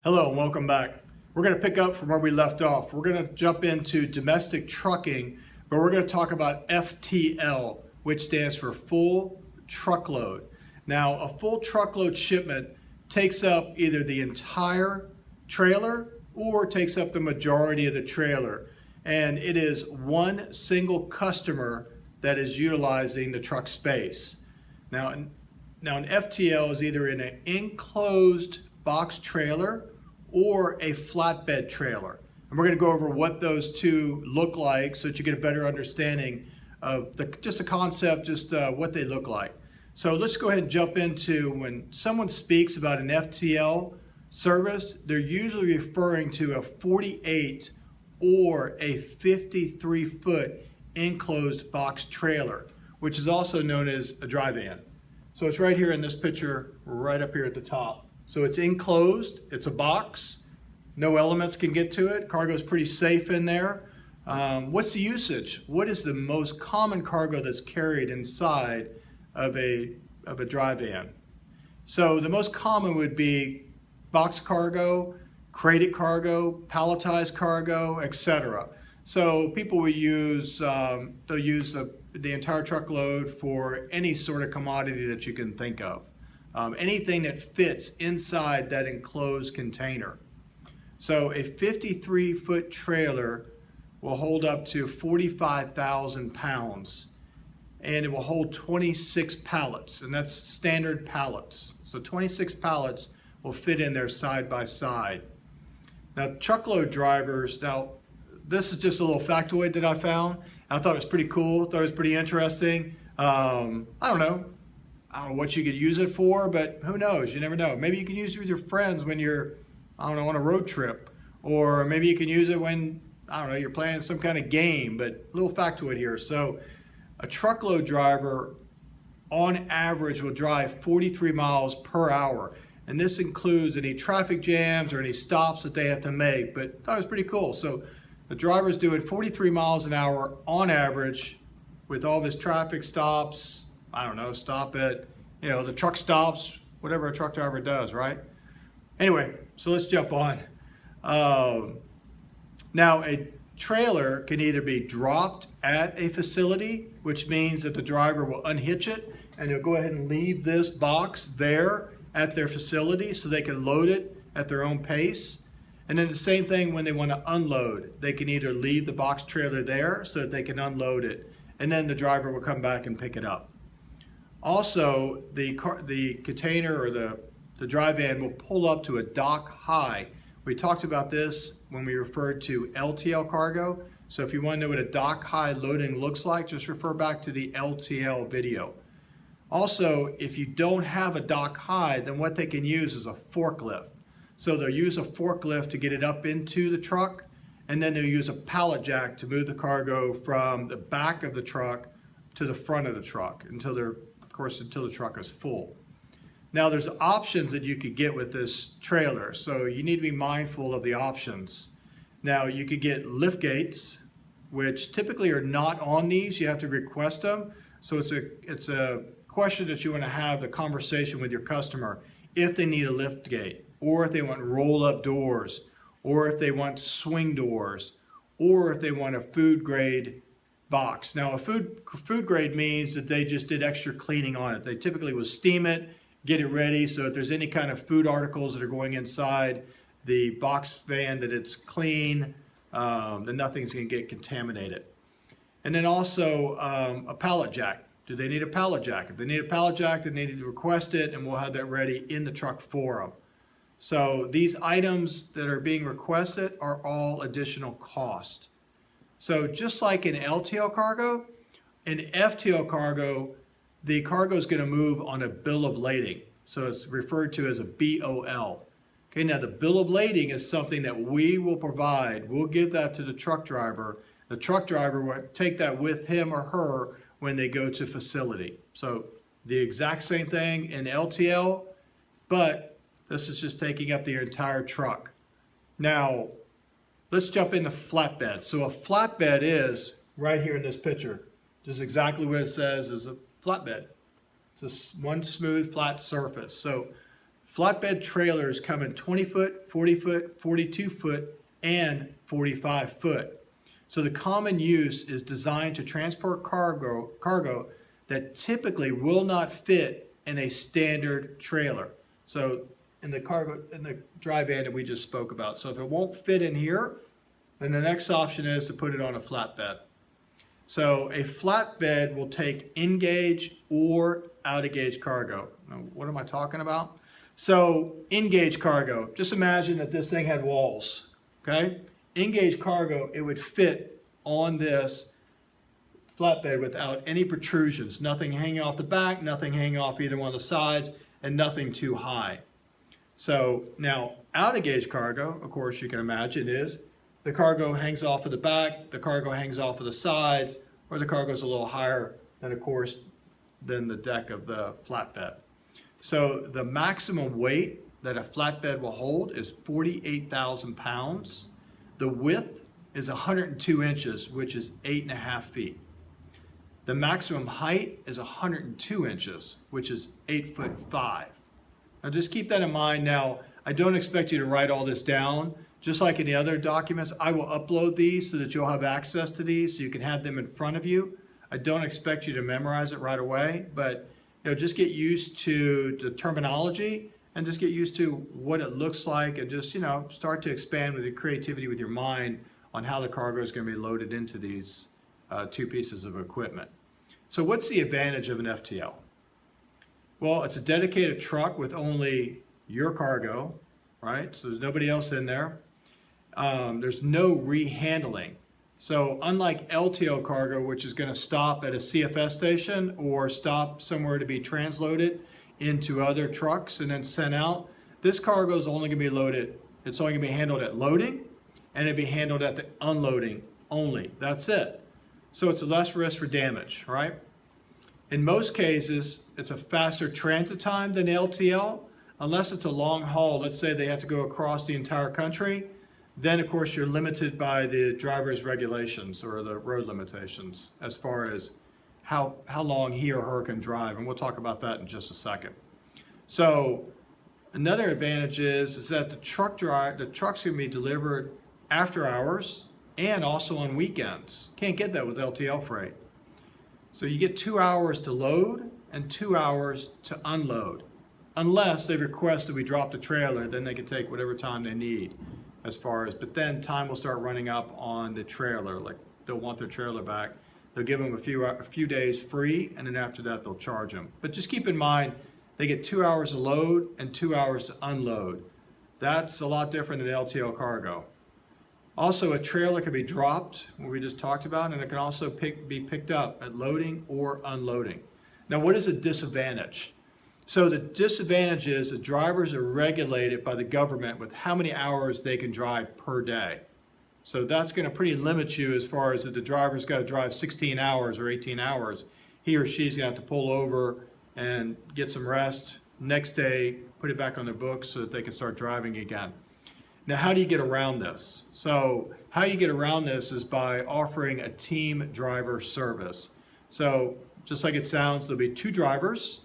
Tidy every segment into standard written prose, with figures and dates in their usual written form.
Hello and welcome back. We're going to pick up from where we left off. We're going to jump into domestic trucking, but we're going to talk about FTL, which stands for full truckload. Now, a full truckload shipment takes up either the entire trailer or takes up the majority of the trailer. And it is one single customer that is utilizing the truck space. Now an FTL is either in an enclosed box trailer or a flatbed trailer. And we're going to go over what those two look like so that you get a better understanding of just the concept, what they look like. So let's go ahead and jump into when someone speaks about an FTL service, they're usually referring to a 48 or a 53-foot enclosed box trailer, which is also known as a dry van. So it's right here in this picture, right up here at the top. So it's enclosed, it's a box, no elements can get to it, cargo is pretty safe in there. What's the usage? What is the most common cargo that's carried inside of a dry van? So the most common would be box cargo, crated cargo, palletized cargo, etc. So people will use, they'll use the entire truckload for any sort of commodity that you can think of. Anything that fits inside that enclosed container. So a 53-foot trailer will hold up to 45,000 pounds and it will hold 26 pallets, and that's standard pallets. So 26 pallets will fit in there side by side. Now truckload drivers, this is just a little factoid that I found. I thought it was pretty cool, thought it was pretty interesting. I don't know what you could use it for, but who knows, you never know. Maybe you can use it with your friends when you're, on a road trip, or maybe you can use it when, you're playing some kind of game, but a little factoid here. So a truckload driver on average will drive 43 miles per hour. And this includes any traffic jams or any stops that they have to make, but that was pretty cool. So the driver's doing 43 miles an hour on average with all of his traffic stops, stop at, the truck stops, whatever a truck driver does, right? Anyway, so let's jump on. Now, a trailer can either be dropped at a facility, which means that the driver will unhitch it and he'll go ahead and leave this box there at their facility so they can load it at their own pace. And then the same thing when they want to unload. They can either leave the box trailer there so that they can unload it, and then the driver will come back and pick it up. Also, the container or the dry van will pull up to a dock high. We talked about this when we referred to LTL cargo. So if you want to know what a dock high loading looks like, just refer back to the LTL video. Also, if you don't have a dock high, then what they can use is a forklift. So they'll use a forklift to get it up into the truck, and then they'll use a pallet jack to move the cargo from the back of the truck to the front of the truck until the truck is full. Now there's options that you could get with this trailer, so you need to be mindful of the options. Now you could get lift gates, which typically are not on these. You have to request them. So it's a question that you want to have the conversation with your customer if they need a lift gate, or if they want roll-up doors, or if they want swing doors, or if they want a food grade box. Now a food grade means that they just did extra cleaning on it. They typically will steam it, get it ready, so if there's any kind of food articles that are going inside the box van, that it's clean, then nothing's going to get contaminated. And then also a pallet jack. Do they need a pallet jack? If they need a pallet jack, then they need to request it, and we'll have that ready in the truck for them. So these items that are being requested are all additional cost. So just like in LTL cargo, in FTL cargo, the cargo is going to move on a bill of lading. So it's referred to as a BOL. Okay, now the bill of lading is something that we will provide. We'll give that to the truck driver. The truck driver will take that with him or her when they go to facility. So the exact same thing in LTL, but this is just taking up the entire truck. Now, let's jump into flatbed. So a flatbed is right here in this picture. Just exactly what it says is a flatbed. It's one smooth, flat surface. So Flatbed trailers come in 20 foot, 40 foot, 42 foot, and 45 foot. So the common use is designed to transport cargo that typically will not fit in a standard trailer. So in the dry van that we just spoke about. So if it won't fit in here, then the next option is to put it on a flatbed. So a flatbed will take in-gauge or out-of-gauge cargo. Now, what am I talking about? So in-gauge cargo, just imagine that this thing had walls, okay? In-gauge cargo, it would fit on this flatbed without any protrusions, nothing hanging off the back, nothing hanging off either one of the sides, and nothing too high. So now out-of-gauge cargo, of course you can imagine, is the cargo hangs off of the back, the cargo hangs off of the sides, or the cargo is a little higher than, of course, than the deck of the flatbed. So the maximum weight that a flatbed will hold is 48,000 pounds. The width is 102 inches, which is 8.5 feet. The maximum height is 102 inches, which is 8'5". Now just keep that in mind. Now, I don't expect you to write all this down. Just like in the other documents, I will upload these so that you'll have access to these so you can have them in front of you. I don't expect you to memorize it right away, but just get used to the terminology and just get used to what it looks like, and just start to expand with your creativity, with your mind, on how the cargo is going to be loaded into these two pieces of equipment. So what's the advantage of an FTL? Well, it's a dedicated truck with only your cargo, right? So there's nobody else in there. There's no rehandling. So unlike LTL cargo, which is going to stop at a CFS station or stop somewhere to be transloaded into other trucks and then sent out, this cargo is only going to be loaded. It's only going to be handled at loading, and it'll be handled at the unloading only. That's it. So it's a less risk for damage, right? In most cases, it's a faster transit time than LTL, unless it's a long haul. Let's say they have to go across the entire country. Then, of course, you're limited by the driver's regulations or the road limitations as far as how long he or her can drive. And we'll talk about that in just a second. So another advantage is that the truck's going to be delivered after hours and also on weekends. Can't get that with LTL freight. So you get 2 hours to load and 2 hours to unload. Unless they request that we drop the trailer, then they can take whatever time they need as far as, but then time will start running up on the trailer. Like they'll want their trailer back. They'll give them a few days free, and then after that they'll charge them. But just keep in mind, they get 2 hours to load and 2 hours to unload. That's a lot different than LTL cargo. Also, a trailer can be dropped, what we just talked about, and it can also be picked up at loading or unloading. Now, what is a disadvantage? So the disadvantage is that drivers are regulated by the government with how many hours they can drive per day. So that's going to pretty limit you as far as if the driver's got to drive 16 hours or 18 hours, he or she's going to have to pull over and get some rest. Next day, put it back on their books so that they can start driving again. Now, how do you get around this? So how you get around this is by offering a team driver service. So just like it sounds, there'll be two drivers,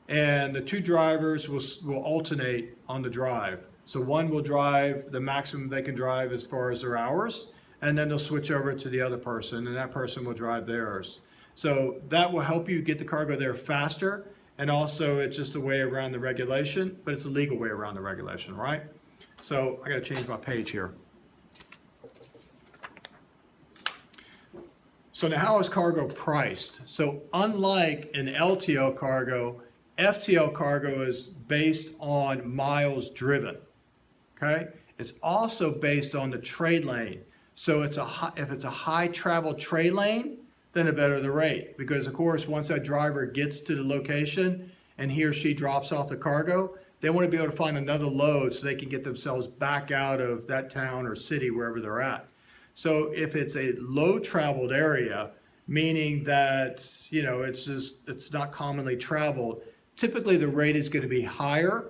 and the two drivers will alternate on the drive. So one will drive the maximum they can drive as far as their hours, and then they'll switch over to the other person, and that person will drive theirs. So that will help you get the cargo there faster, and also it's just a way around the regulation, but it's a legal way around the regulation, right? So I got to change my page here. So now how is cargo priced? So unlike an LTL cargo, FTL cargo is based on miles driven, okay? It's also based on the trade lane. So if it's a high travel trade lane, then the better the rate. Because of course, once that driver gets to the location and he or she drops off the cargo, they want to be able to find another load so they can get themselves back out of that town or city, wherever they're at. So if it's a low traveled area, meaning that, it's not commonly traveled, typically the rate is going to be higher,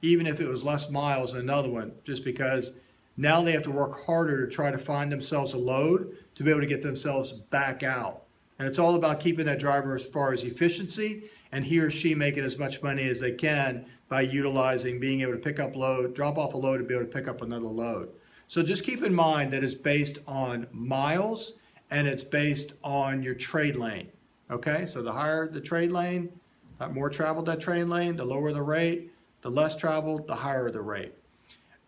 even if it was less miles than another one, just because now they have to work harder to try to find themselves a load to be able to get themselves back out. And it's all about keeping that driver as far as efficiency and he or she making as much money as they can by utilizing being able to pick up load, drop off a load and be able to pick up another load. So just keep in mind that it's based on miles and it's based on your trade lane. Okay, so the higher the trade lane, the more traveled that trade lane, the lower the rate, the less traveled, the higher the rate.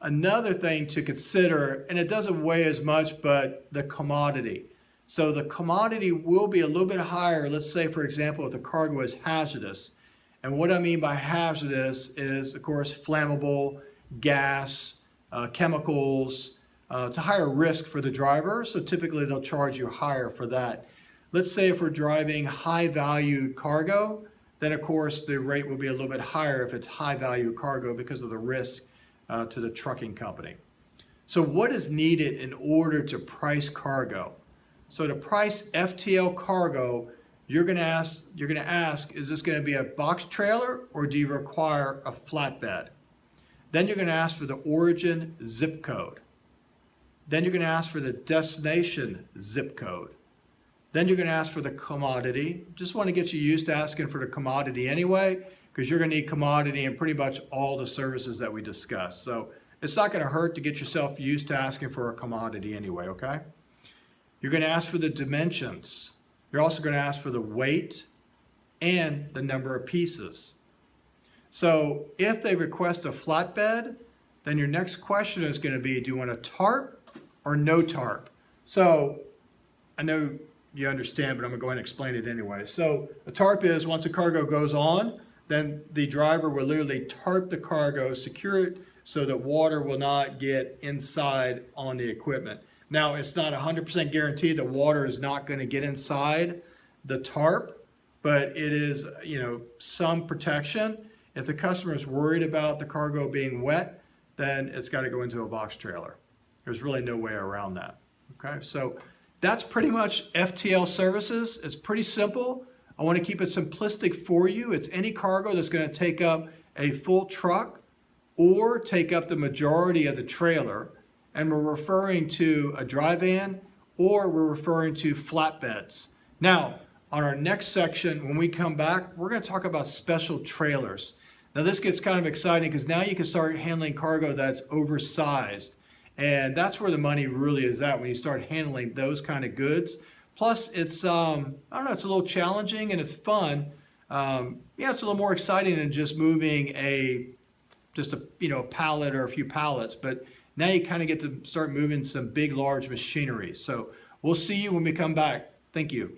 Another thing to consider, and it doesn't weigh as much, but the commodity. So the commodity will be a little bit higher. Let's say, for example, if the cargo is hazardous. And what I mean by hazardous is, of course, flammable, gas, chemicals. It's a higher risk for the driver, so typically they'll charge you higher for that. Let's say if we're driving high value cargo, then of course the rate will be a little bit higher if it's high value cargo because of the risk to the trucking company. So what is needed in order to price cargo? So to price FTL cargo, you're going to ask, is this going to be a box trailer or do you require a flatbed? Then you're going to ask for the origin zip code. Then you're going to ask for the destination zip code. Then you're going to ask for the commodity. Just want to get you used to asking for the commodity anyway, because you're going to need commodity in pretty much all the services that we discussed. So it's not going to hurt to get yourself used to asking for a commodity anyway, okay? You're going to ask for the dimensions. You're also going to ask for the weight and the number of pieces. So if they request a flatbed, then your next question is going to be, do you want a tarp or no tarp? So I know you understand, but I'm going to go ahead and explain it anyway. So a tarp is once a cargo goes on, then the driver will literally tarp the cargo, secure it so that water will not get inside on the equipment. Now, it's not 100% guaranteed that water is not going to get inside the tarp, but it is, some protection. If the customer is worried about the cargo being wet, then it's got to go into a box trailer. There's really no way around that. Okay, so that's pretty much FTL services. It's pretty simple. I want to keep it simplistic for you. It's any cargo that's going to take up a full truck or take up the majority of the trailer. And we're referring to a dry van or we're referring to flatbeds. Now, on our next section, when we come back, we're going to talk about special trailers. Now, this gets kind of exciting because now you can start handling cargo that's oversized. And that's where the money really is at when you start handling those kind of goods. Plus, it's, I don't know, it's a little challenging and it's fun. Yeah, it's a little more exciting than just moving a pallet or a few pallets. But now you kind of get to start moving some big, large machinery. So we'll see you when we come back. Thank you.